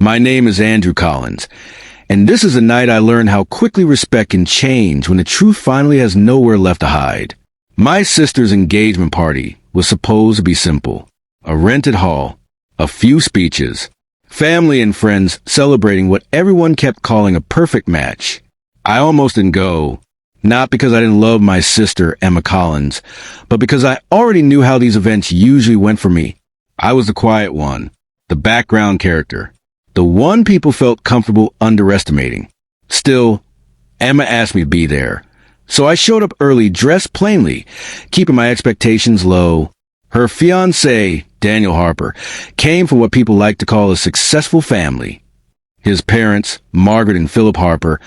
My name is Andrew Collins, and this is a night I learned how quickly respect can change when the truth finally has nowhere left to hide. My sister's engagement party was supposed to be simple. A rented hall, a few speeches, family and friends celebrating what everyone kept calling a perfect match. I almost didn't go, not because I didn't love my sister, Emma Collins, but because I already knew how these events usually went for me. I was the quiet one, the background character, the one people felt comfortable underestimating. Still, Emma asked me to be there, so I showed up early, dressed plainly, keeping my expectations low. Her fiancé, Daniel Harper, came from what people like to call a successful family. His parents, Margaret and Philip Harper,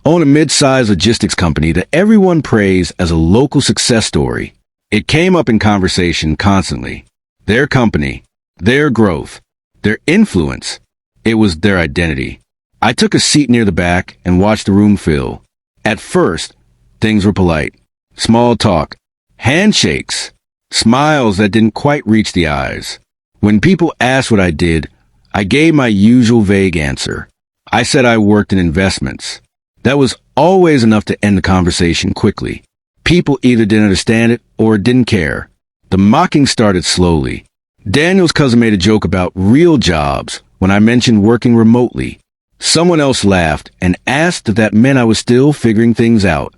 own a mid-sized logistics company that everyone praised as a local success story. It came up in conversation constantly. Their company, their growth, their influence. It was their identity. I took a seat near the back and watched the room fill. At first, things were polite. Small talk, handshakes, smiles that didn't quite reach the eyes. When people asked what I did, I gave my usual vague answer. I said I worked in investments. That was always enough to end the conversation quickly. People either didn't understand it or didn't care. The mocking started slowly. Daniel's cousin made a joke about real jobs when I mentioned working remotely. Someone else laughed and asked if that meant I was still figuring things out.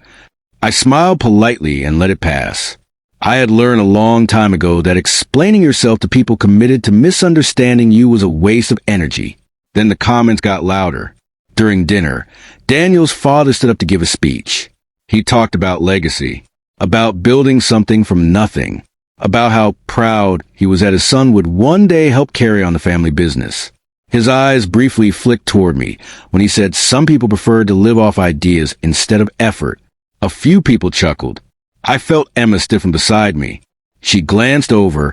I smiled politely and let it pass. I had learned a long time ago that explaining yourself to people committed to misunderstanding you was a waste of energy. Then the comments got louder. During dinner, Daniel's father stood up to give a speech. He talked about legacy, about building something from nothing, about how proud he was that his son would one day help carry on the family business. His eyes briefly flicked toward me when he said some people preferred to live off ideas instead of effort. A few people chuckled. I felt Emma stiffen beside me. She glanced over,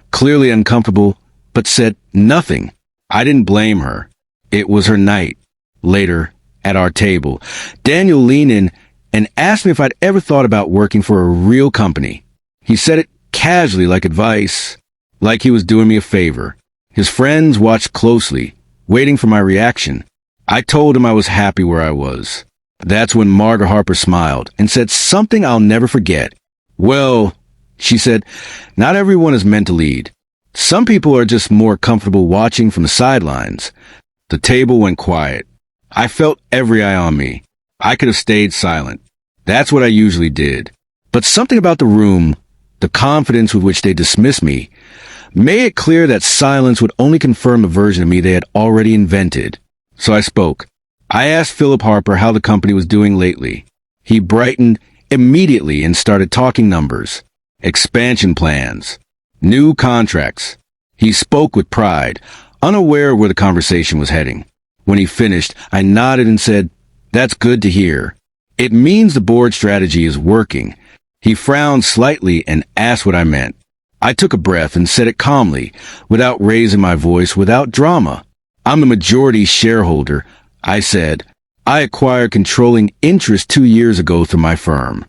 clearly uncomfortable, but said nothing. I didn't blame her. It was her night. Later, at our table, Daniel leaned in and asked me if I'd ever thought about working for a real company. He said it casually, like advice, like he was doing me a favor. His friends watched closely, waiting for my reaction. I told him I was happy where I was. That's when Margaret Harper smiled and said something I'll never forget. Well, she said, not everyone is meant to lead. Some people are just more comfortable watching from the sidelines. The table went quiet. I felt every eye on me. I could have stayed silent. That's what I usually did. But something about the room, the confidence with which they dismissed me, made it clear that silence would only confirm a version of me they had already invented. So I spoke. I asked Philip Harper how the company was doing lately. He brightened immediately and started talking numbers, expansion plans, new contracts. He spoke with pride, unaware of where the conversation was heading. When he finished, I nodded and said, "That's good to hear. It means the board strategy is working." He frowned slightly and asked what I meant. I took a breath and said it calmly, without raising my voice, without drama. I'm the majority shareholder. I said, I acquired controlling interest 2 years ago through my firm.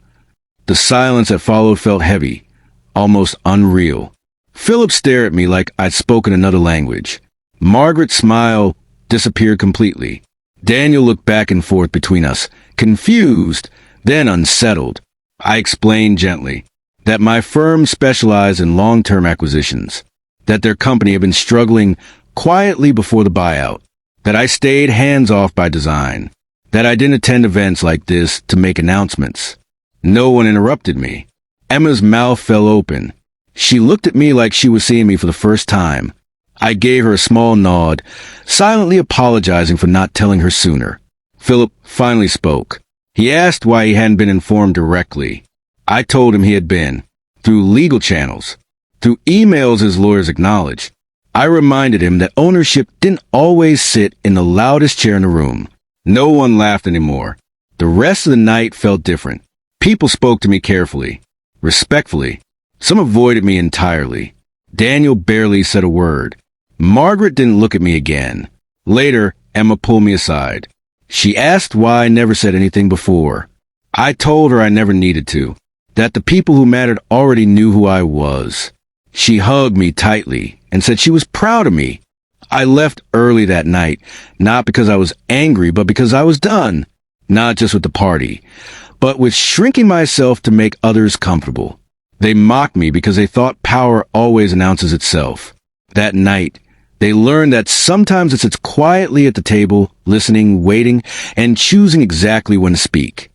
The silence that followed felt heavy, almost unreal. Philip stared at me like I'd spoken another language. Margaret's smile disappeared completely. Daniel looked back and forth between us, confused, then unsettled. I explained gently that my firm specialized in long-term acquisitions, that their company had been struggling quietly before the buyout, that I stayed hands-off by design, that I didn't attend events like this to make announcements. No one interrupted me. Emma's mouth fell open. She looked at me like she was seeing me for the first time. I gave her a small nod, silently apologizing for not telling her sooner. Philip finally spoke. He asked why he hadn't been informed directly. I told him he had been, through legal channels, through emails his lawyers acknowledged. I reminded him that ownership didn't always sit in the loudest chair in the room. No one laughed anymore. The rest of the night felt different. People spoke to me carefully, respectfully. Some avoided me entirely. Daniel barely said a word. Margaret didn't look at me again. Later, Emma pulled me aside. She asked why I never said anything before. I told her I never needed to, that the people who mattered already knew who I was. She hugged me tightly and said she was proud of me. I left early that night, not because I was angry, but because I was done. Not just with the party, but with shrinking myself to make others comfortable. They mocked me because they thought power always announces itself. That night, they learned that sometimes it sits quietly at the table, listening, waiting, and choosing exactly when to speak.